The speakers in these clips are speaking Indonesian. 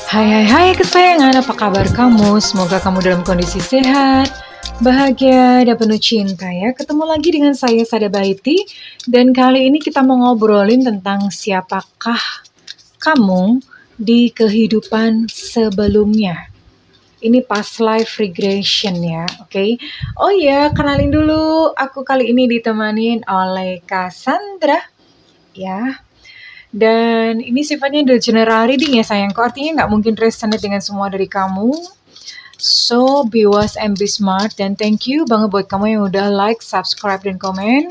Hai hai hai kesayangan, apa kabar kamu? Semoga kamu dalam kondisi sehat, bahagia, dan penuh cinta ya. Ketemu lagi dengan saya Sada Baiti, dan kali ini kita mau ngobrolin tentang siapakah kamu di kehidupan sebelumnya. Ini past life regression ya, oke? Oh iya, kenalin dulu, aku kali ini ditemanin oleh Cassandra ya. Dan ini sifatnya the general reading ya sayangku, artinya nggak mungkin resonate dengan semua dari kamu. So, be wise and be smart. Dan thank you banget buat kamu yang udah like, subscribe, dan komen.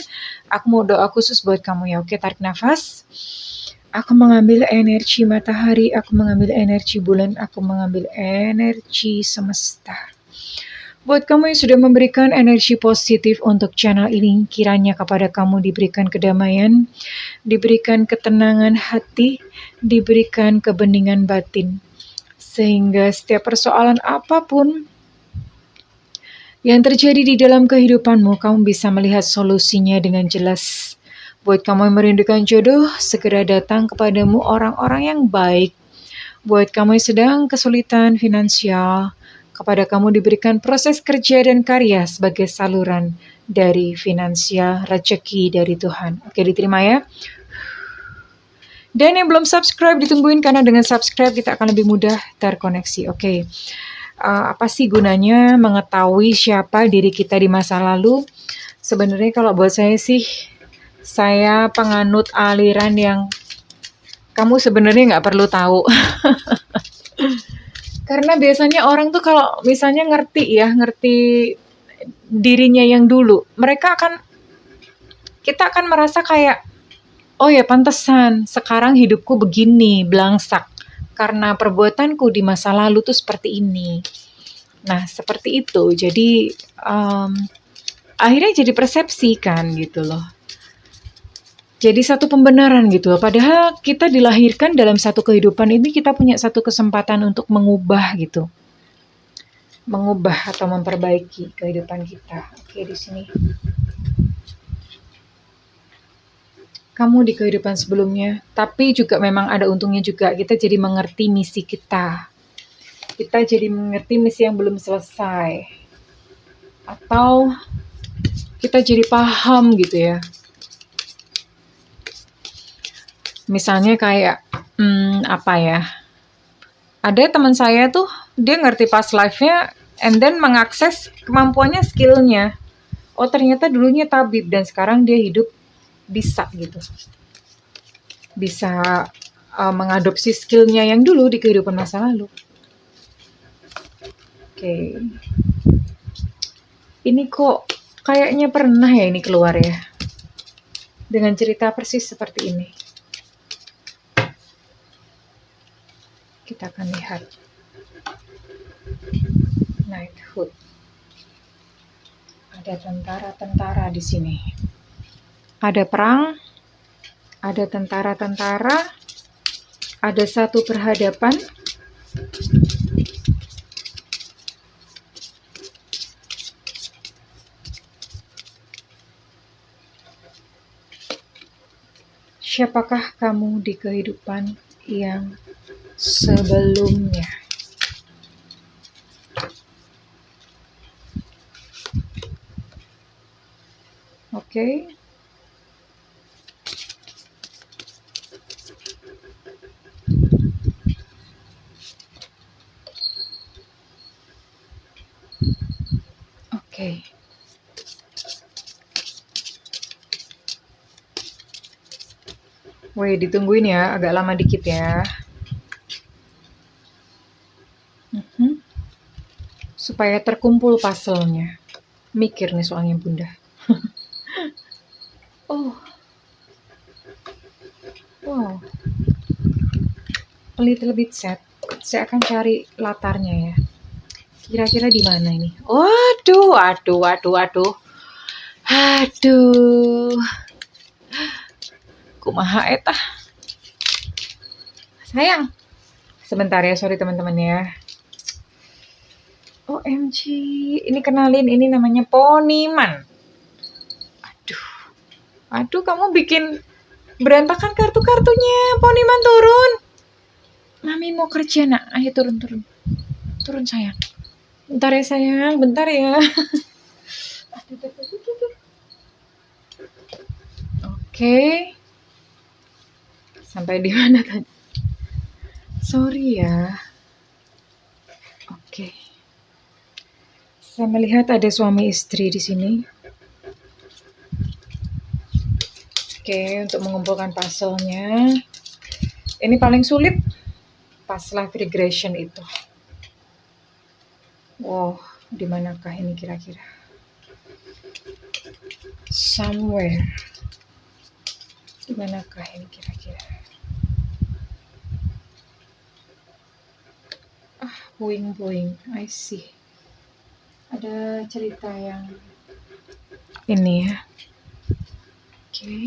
Aku mau doa khusus buat kamu ya. Oke, tarik nafas. Aku mengambil energi matahari, aku mengambil energi bulan, aku mengambil energi semesta. Buat kamu yang sudah memberikan energi positif untuk channel ini, kiranya kepada kamu diberikan kedamaian, diberikan ketenangan hati, diberikan kebeningan batin. Sehingga setiap persoalan apapun yang terjadi di dalam kehidupanmu, kamu bisa melihat solusinya dengan jelas. Buat kamu yang merindukan jodoh, segera datang kepadamu orang-orang yang baik. Buat kamu yang sedang kesulitan finansial, kepada kamu diberikan proses kerja dan karya sebagai saluran dari finansial rezeki dari Tuhan. Oke, diterima ya. Dan yang belum subscribe ditungguin, karena dengan subscribe kita akan lebih mudah terkoneksi. Oke. Apa sih gunanya mengetahui siapa diri kita di masa lalu? Sebenarnya kalau buat saya sih, saya penganut aliran yang kamu sebenarnya nggak perlu tahu. Karena biasanya orang tuh kalau misalnya ngerti dirinya yang dulu, kita akan merasa kayak, oh ya pantesan sekarang hidupku begini, belangsak. Karena perbuatanku di masa lalu tuh seperti ini. Nah, seperti itu. Jadi, akhirnya jadi persepsi kan gitu loh. Jadi satu pembenaran gitu loh. Padahal kita dilahirkan dalam satu kehidupan ini, kita punya satu kesempatan untuk mengubah gitu. Mengubah atau memperbaiki kehidupan kita. Oke, di sini. Kamu di kehidupan sebelumnya, tapi juga memang ada untungnya juga, kita jadi mengerti misi kita. Kita jadi mengerti misi yang belum selesai. Atau kita jadi paham gitu ya. Misalnya kayak, apa ya, ada teman saya tuh, dia ngerti past life-nya, and then mengakses kemampuannya, skill-nya. Oh ternyata dulunya tabib, dan sekarang dia hidup bisa gitu. Bisa mengadopsi skill-nya yang dulu di kehidupan masa lalu. Oke. Ini kok kayaknya pernah ya ini keluar ya. Dengan cerita persis seperti ini. Kita akan lihat. Knighthood. Ada tentara-tentara di sini. Ada perang, ada tentara-tentara, ada satu perhadapan. Siapakah kamu di kehidupan yang sebelumnya? Oke. Oke. Woi, ditungguin ya, agak lama dikit ya. Supaya terkumpul puzzle-nya. Mikir nih soalnya Bunda. Oh. Wow. A little bit sad. Saya akan cari latarnya ya. Kira-kira di mana ini? Waduh. Kumaha eta? Sayang. Sebentar ya, sorry teman-teman ya. OMG, ini kenalin, ini namanya Poniman. Aduh, kamu bikin berantakan kartu-kartunya. Poniman turun. Mami mau kerja nak, ayo turun. Turun sayang. Bentar ya sayang, bentar ya. Oke. Sampai di mana tadi? Sorry ya. Oke. Saya melihat ada suami istri di sini. Oke, untuk mengumpulkan puzzle-nya. Ini paling sulit pas live regression itu. Wow, di manakah ini kira-kira? Somewhere. Di manakah ini kira-kira? Boing, I see. Ada cerita yang ini ya. Oke.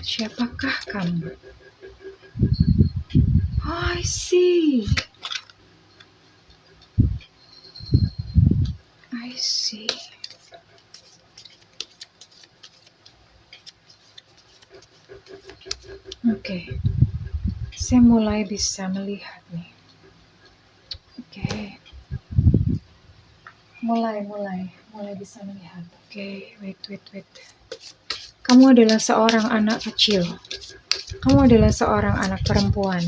Siapakah kamu? Oh, I see. Oke. Saya mulai bisa melihat nih. Oke. Mulai bisa melihat. Oke, wait. Kamu adalah seorang anak kecil. Kamu adalah seorang anak perempuan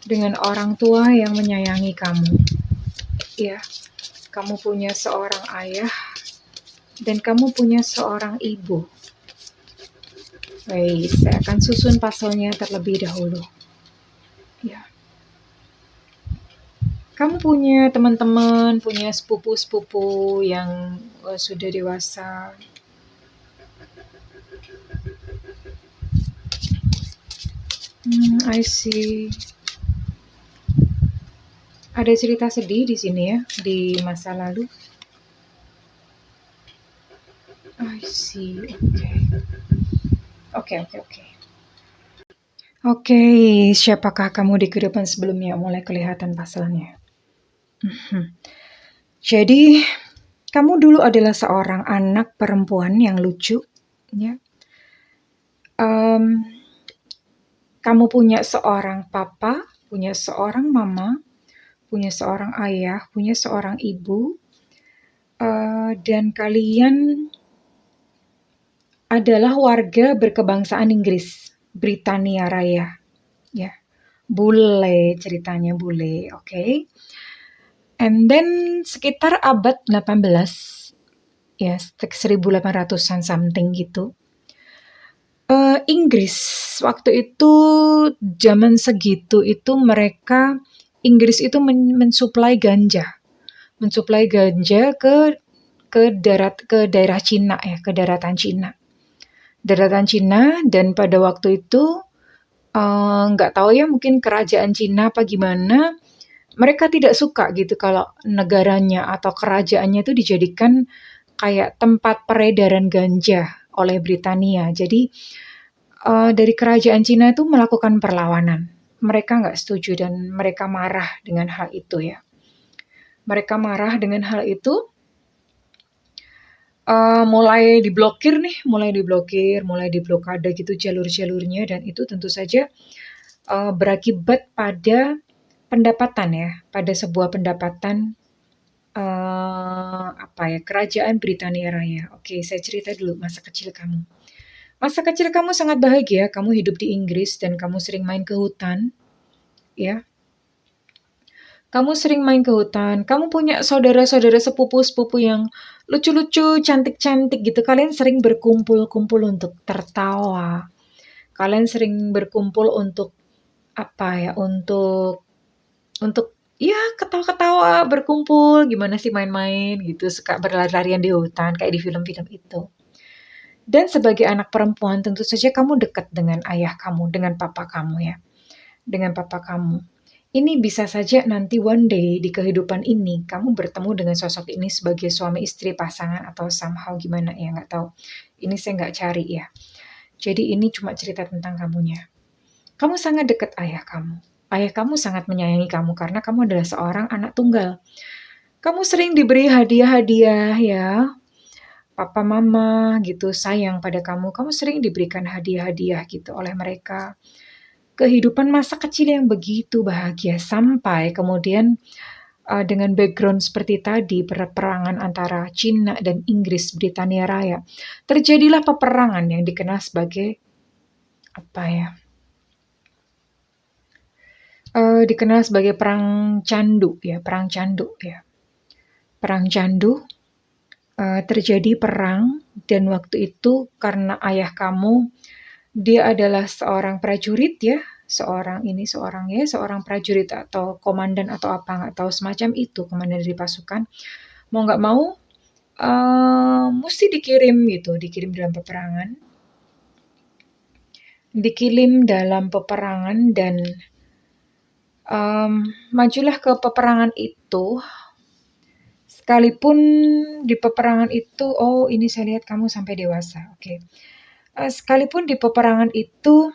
dengan orang tua yang menyayangi kamu. Ya, kamu punya seorang ayah dan kamu punya seorang ibu. Baik, saya akan susun puzzle-nya terlebih dahulu. Ya. Kamu punya teman-teman, punya sepupu-sepupu yang sudah dewasa. I see. Ada cerita sedih di sini ya, di masa lalu. I see. Oke. Oke, siapakah kamu di kehidupan sebelumnya? Mulai kelihatan puzzle-nya. Jadi, kamu dulu adalah seorang anak perempuan yang lucu, ya. Kamu punya seorang papa, punya seorang mama, punya seorang ayah, punya seorang ibu, dan kalian adalah warga berkebangsaan Inggris, Britania Raya. Ya, bule ceritanya, bule, oke. And then sekitar abad 18, ya 1800-an something gitu. Inggris waktu itu, zaman segitu itu Inggris itu mensuplai ganja ke daerah Cina ya, ke daratan Cina, dan pada waktu itu nggak tahu ya, mungkin kerajaan Cina apa gimana, mereka tidak suka gitu kalau negaranya atau kerajaannya itu dijadikan kayak tempat peredaran ganja oleh Britania. Jadi dari kerajaan Cina itu melakukan perlawanan. Mereka nggak setuju dan mereka marah dengan hal itu ya. Mereka marah dengan hal itu, mulai diblokade gitu jalur-jalurnya, dan itu tentu saja berakibat pada pendapatan ya, pada sebuah pendapatan kerajaan Britania Raya. Oke, saya cerita dulu masa kecil kamu. Masa kecil kamu sangat bahagia, kamu hidup di Inggris dan kamu sering main ke hutan, ya. Kamu sering main ke hutan, kamu punya saudara-saudara sepupu-sepupu yang lucu-lucu, cantik-cantik gitu. Kalian sering berkumpul-kumpul untuk tertawa. Kalian sering berkumpul untuk untuk ya ketawa-ketawa, berkumpul, gimana sih main-main gitu, suka berlari-larian di hutan kayak di film-film itu. Dan sebagai anak perempuan tentu saja kamu dekat dengan ayah kamu, dengan papa kamu ya. Dengan papa kamu. Ini bisa saja nanti one day di kehidupan ini kamu bertemu dengan sosok ini sebagai suami istri, pasangan, atau somehow gimana ya, nggak tahu. Ini saya nggak cari ya. Jadi ini cuma cerita tentang kamunya. Kamu sangat dekat ayah kamu. Ayah kamu sangat menyayangi kamu karena kamu adalah seorang anak tunggal. Kamu sering diberi hadiah-hadiah ya, papa mama gitu sayang pada kamu. Kamu sering diberikan hadiah-hadiah gitu oleh mereka. Kehidupan masa kecil yang begitu bahagia sampai kemudian dengan background seperti tadi, peperangan antara Cina dan Inggris, Britania Raya, terjadilah peperangan yang dikenal sebagai apa ya? Dikenal sebagai perang candu ya, perang candu ya. Perang candu, terjadi perang dan waktu itu karena ayah kamu dia adalah seorang prajurit ya, seorang prajurit atau komandan atau apa nggak tahu semacam itu, komandan dari pasukan. Mau nggak mau mesti dikirim dalam peperangan. Dikirim dalam peperangan dan majulah ke peperangan itu. Sekalipun di peperangan itu, oh ini saya lihat kamu sampai dewasa, oke. Sekalipun di peperangan itu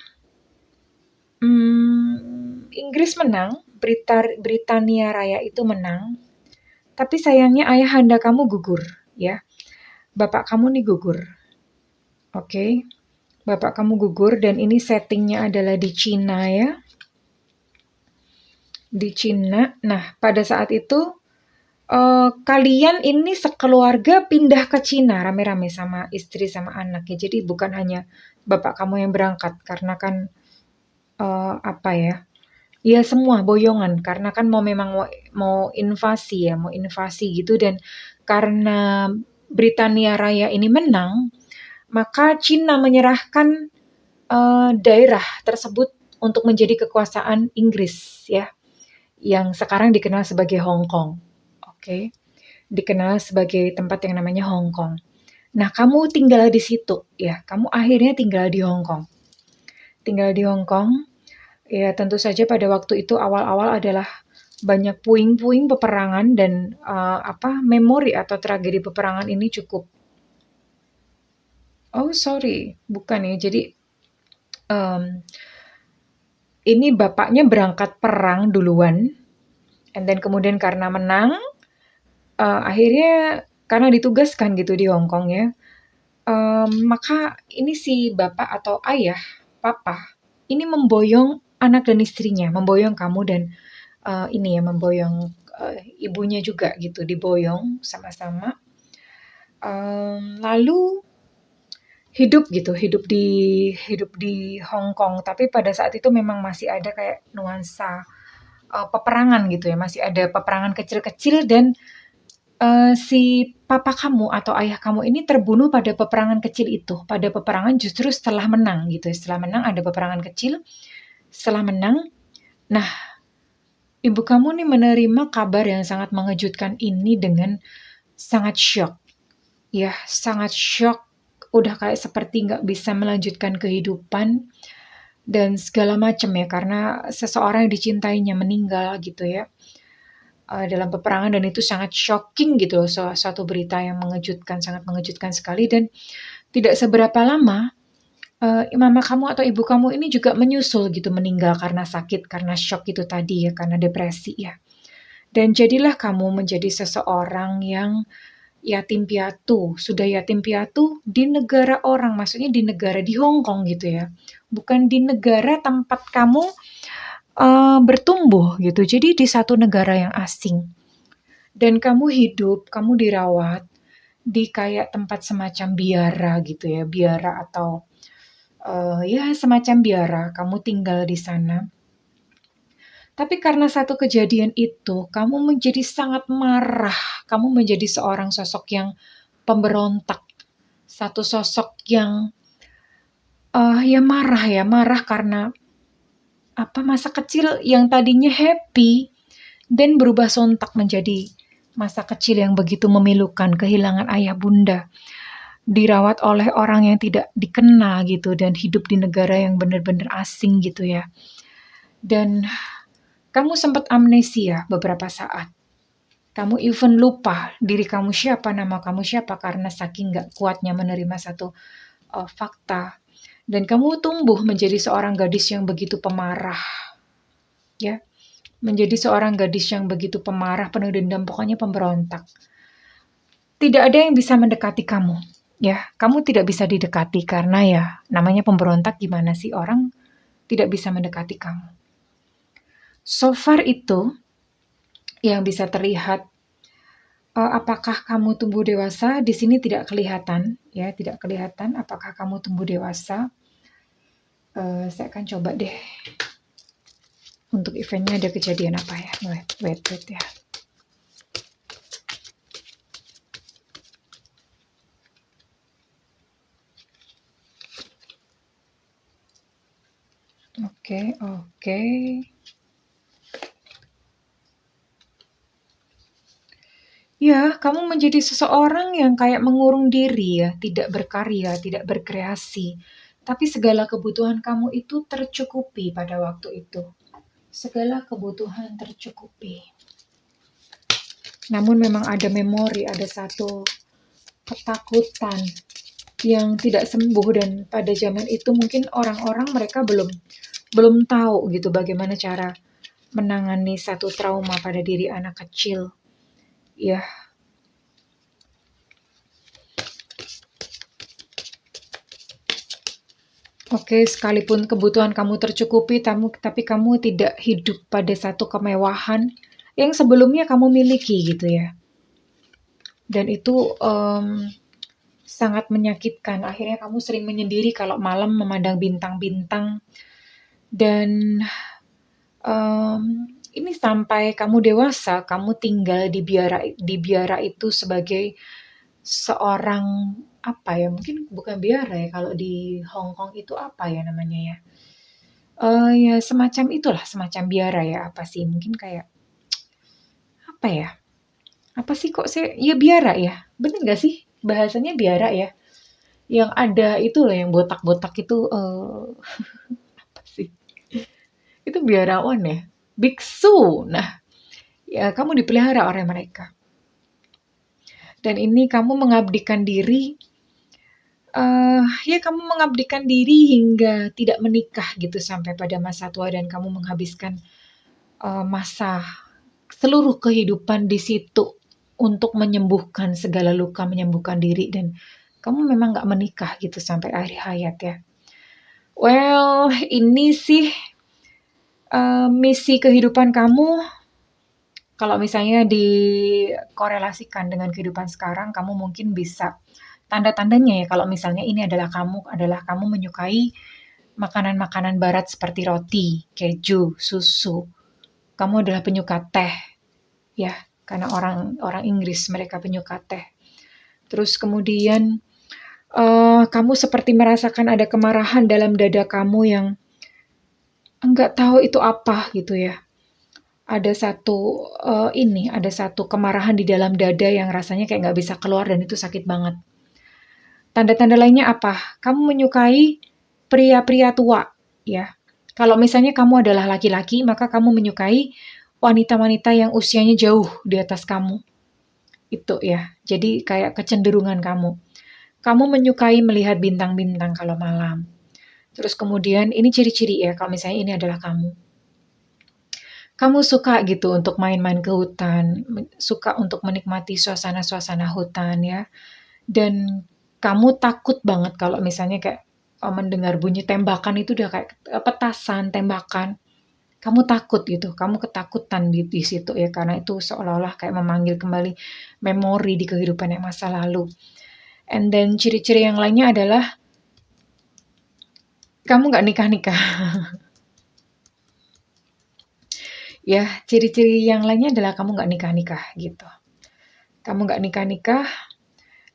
Inggris menang, Britania Raya itu menang, tapi sayangnya ayahanda kamu gugur, ya. Bapak kamu nih gugur, oke. Bapak kamu gugur dan ini settingnya adalah di Cina ya. Di Cina. Nah, pada saat itu kalian ini sekeluarga pindah ke Cina rame-rame sama istri sama anak ya. Jadi bukan hanya bapak kamu yang berangkat karena kan apa ya? Ya semua boyongan karena kan mau invasi ya, mau invasi gitu dan karena Britania Raya ini menang, maka Cina menyerahkan daerah tersebut untuk menjadi kekuasaan Inggris ya, yang sekarang dikenal sebagai Hong Kong. Oke. Dikenal sebagai tempat yang namanya Hong Kong. Nah, kamu tinggal di situ ya. Kamu akhirnya tinggal di Hong Kong. Tinggal di Hong Kong. Ya, tentu saja pada waktu itu awal-awal adalah banyak puing-puing peperangan dan memori atau tragedi peperangan ini cukup. Oh, sorry, bukan ya. Jadi ini bapaknya berangkat perang duluan, and then kemudian karena menang, akhirnya karena ditugaskan gitu di Hong Kong ya, maka ini si bapak atau ayah, papa, ini memboyong anak dan istrinya, memboyong kamu dan memboyong ibunya juga gitu, diboyong sama-sama. Lalu hidup di Hong Kong. Tapi pada saat itu memang masih ada kayak nuansa peperangan gitu ya, masih ada peperangan kecil-kecil dan si papa kamu atau ayah kamu ini terbunuh pada peperangan kecil itu, pada peperangan justru setelah menang gitu ya, setelah menang ada peperangan kecil, setelah menang, nah ibu kamu nih menerima kabar yang sangat mengejutkan ini dengan sangat syok, ya sangat syok, udah kayak seperti nggak bisa melanjutkan kehidupan dan segala macam ya karena seseorang yang dicintainya meninggal gitu ya. Dalam peperangan dan itu sangat shocking gitu loh, suatu berita yang mengejutkan, sangat mengejutkan sekali dan tidak seberapa lama mama kamu atau ibu kamu ini juga menyusul gitu meninggal karena sakit, karena shock itu tadi ya, karena depresi ya. Dan jadilah kamu menjadi seseorang yang yatim piatu, sudah yatim piatu di negara orang, maksudnya di negara di Hong Kong gitu ya. Bukan di negara tempat kamu bertumbuh gitu. Jadi di satu negara yang asing. Dan kamu hidup, kamu dirawat di kayak tempat semacam biara gitu ya, biara atau ya semacam biara, kamu tinggal di sana. Tapi karena satu kejadian itu, kamu menjadi sangat marah, kamu menjadi seorang sosok yang pemberontak, satu sosok yang marah karena masa kecil yang tadinya happy dan berubah sontak menjadi masa kecil yang begitu memilukan, kehilangan ayah bunda, dirawat oleh orang yang tidak dikenal gitu dan hidup di negara yang benar-benar asing gitu ya. Dan kamu sempat amnesia beberapa saat. Kamu even lupa diri kamu siapa, nama kamu siapa karena saking gak kuatnya menerima satu fakta. Dan kamu tumbuh menjadi seorang gadis yang begitu pemarah. Ya. menjadi seorang gadis yang begitu pemarah, penuh dendam, pokoknya pemberontak. Tidak ada yang bisa mendekati kamu. Ya, kamu tidak bisa didekati karena ya namanya pemberontak, gimana sih orang tidak bisa mendekati kamu. So far itu yang bisa terlihat. Apakah kamu tumbuh dewasa? Di sini tidak kelihatan, ya, tidak kelihatan apakah kamu tumbuh dewasa. Saya akan coba deh. Untuk eventnya ada kejadian apa ya? Wait ya. Oke. Ya, kamu menjadi seseorang yang kayak mengurung diri ya, tidak berkarya, tidak berkreasi. Tapi segala kebutuhan kamu itu tercukupi pada waktu itu. Segala kebutuhan tercukupi. Namun memang ada memori, ada satu ketakutan yang tidak sembuh, dan pada zaman itu mungkin orang-orang mereka belum tahu gitu bagaimana cara menangani satu trauma pada diri anak kecil. Ya, oke, sekalipun kebutuhan kamu tercukupi, tapi kamu tidak hidup pada satu kemewahan yang sebelumnya kamu miliki gitu ya. Dan itu sangat menyakitkan. Akhirnya kamu sering menyendiri kalau malam memandang bintang-bintang. Dan ini sampai kamu dewasa, kamu tinggal di biara itu sebagai seorang, apa ya, mungkin bukan biara ya, kalau di Hong Kong itu apa ya namanya ya? Ya semacam itulah, semacam biara ya, apa sih, mungkin kayak, apa ya? Apa sih kok saya, ya biara ya, bener gak sih? Bahasanya biara ya? Yang ada itu loh, yang botak-botak itu, apa sih? Itu biarawan ya? Biksu. Nah, ya kamu dipelihara oleh mereka. Dan ini kamu mengabdikan diri, ya kamu mengabdikan diri hingga tidak menikah gitu sampai pada masa tua, dan kamu menghabiskan masa seluruh kehidupan di situ untuk menyembuhkan segala luka, menyembuhkan diri, dan kamu memang gak menikah gitu sampai akhir hayat ya. Well, ini sih misi kehidupan kamu. Kalau misalnya dikorelasikan dengan kehidupan sekarang, kamu mungkin bisa tanda-tandanya ya, kalau misalnya ini adalah kamu menyukai makanan-makanan barat seperti roti, keju, susu. Kamu adalah penyuka teh, ya, karena orang Inggris mereka penyuka teh. Terus kemudian kamu seperti merasakan ada kemarahan dalam dada kamu yang enggak tahu itu apa gitu ya. Ada satu kemarahan di dalam dada yang rasanya kayak nggak bisa keluar, dan itu sakit banget. Tanda-tanda lainnya apa? Kamu menyukai pria-pria tua, ya. Kalau misalnya kamu adalah laki-laki, maka kamu menyukai wanita-wanita yang usianya jauh di atas kamu. Itu ya. Jadi kayak kecenderungan kamu. Kamu menyukai melihat bintang-bintang kalau malam. Terus kemudian ini ciri-ciri ya, kalau misalnya ini adalah kamu. Kamu suka gitu untuk main-main ke hutan, suka untuk menikmati suasana-suasana hutan ya. Dan kamu takut banget kalau misalnya kayak mendengar bunyi tembakan, itu udah kayak petasan, tembakan. Kamu takut gitu, kamu ketakutan di situ ya, karena itu seolah-olah kayak memanggil kembali memori di kehidupan yang masa lalu. And then ciri-ciri yang lainnya adalah kamu nggak nikah-nikah. Ya, ciri-ciri yang lainnya adalah kamu nggak nikah-nikah gitu. Kamu nggak nikah-nikah,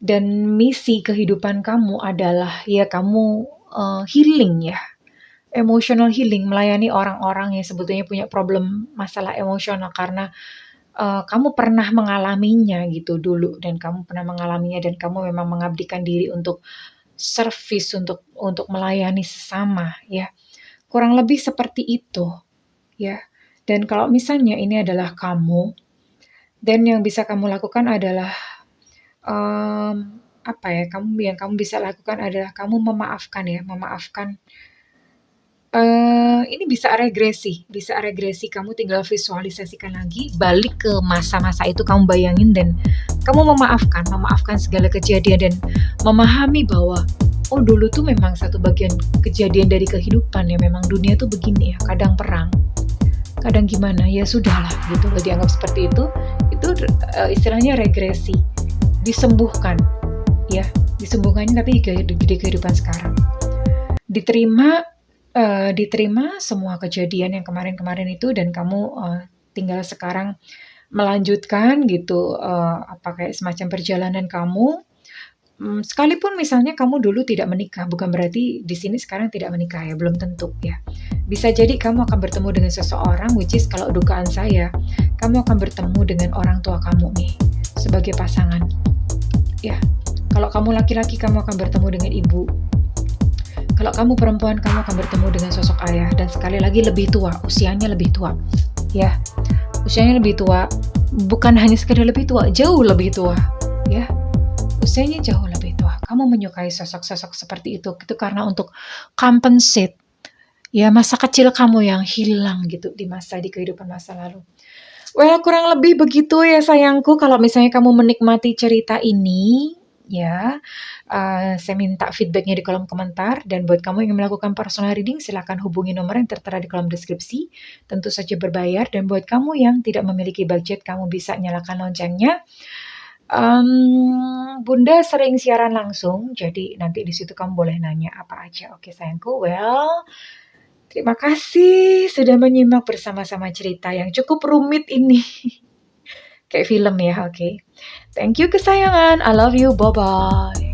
dan misi kehidupan kamu adalah ya kamu healing ya, emotional healing, melayani orang-orang yang sebetulnya punya problem masalah emosional, karena kamu pernah mengalaminya gitu dulu, dan kamu pernah mengalaminya, dan kamu memang mengabdikan diri untuk service, untuk melayani sesama ya. Kurang lebih seperti itu ya. Dan kalau misalnya ini adalah kamu, dan yang bisa kamu lakukan adalah apa ya, yang kamu bisa lakukan adalah kamu memaafkan ya, memaafkan Ini bisa regresi, kamu tinggal visualisasikan lagi, balik ke masa-masa itu, kamu bayangin dan kamu memaafkan segala kejadian dan memahami bahwa, oh dulu tuh memang satu bagian kejadian dari kehidupan ya, memang dunia tuh begini ya, kadang perang, kadang gimana, ya sudahlah gitu loh, dianggap seperti itu istilahnya regresi, disembuhkan ya, disembuhkannya tapi di kehidupan sekarang. Diterima semua kejadian yang kemarin-kemarin itu dan kamu tinggal sekarang melanjutkan gitu apa kayak semacam perjalanan kamu. Sekalipun misalnya kamu dulu tidak menikah, bukan berarti di sini sekarang tidak menikah ya, belum tentu ya. Bisa jadi kamu akan bertemu dengan seseorang, which is kalau dugaan saya, kamu akan bertemu dengan orang tua kamu nih sebagai pasangan. Ya, kalau kamu laki-laki kamu akan bertemu dengan ibu. Kalau kamu perempuan, kamu akan bertemu dengan sosok ayah dan sekali lagi lebih tua, usianya lebih tua. Ya, usianya lebih tua, bukan hanya sekedar lebih tua, jauh lebih tua. Ya, usianya jauh lebih tua. Kamu menyukai sosok-sosok seperti itu karena untuk compensate ya masa kecil kamu yang hilang gitu di kehidupan masa lalu. Well, kurang lebih begitu ya sayangku. Kalau misalnya kamu menikmati cerita ini, ya, saya minta feedbacknya di kolom komentar. Dan buat kamu yang melakukan personal reading, silakan hubungi nomor yang tertera di kolom deskripsi. Tentu saja berbayar. Dan buat kamu yang tidak memiliki budget, kamu bisa nyalakan loncengnya. Bunda sering siaran langsung, jadi nanti di situ kamu boleh nanya apa aja. Oke sayangku, well, terima kasih sudah menyimak bersama-sama cerita yang cukup rumit ini. Kayak film ya, oke. Thank you kesayangan, I love you, bye-bye.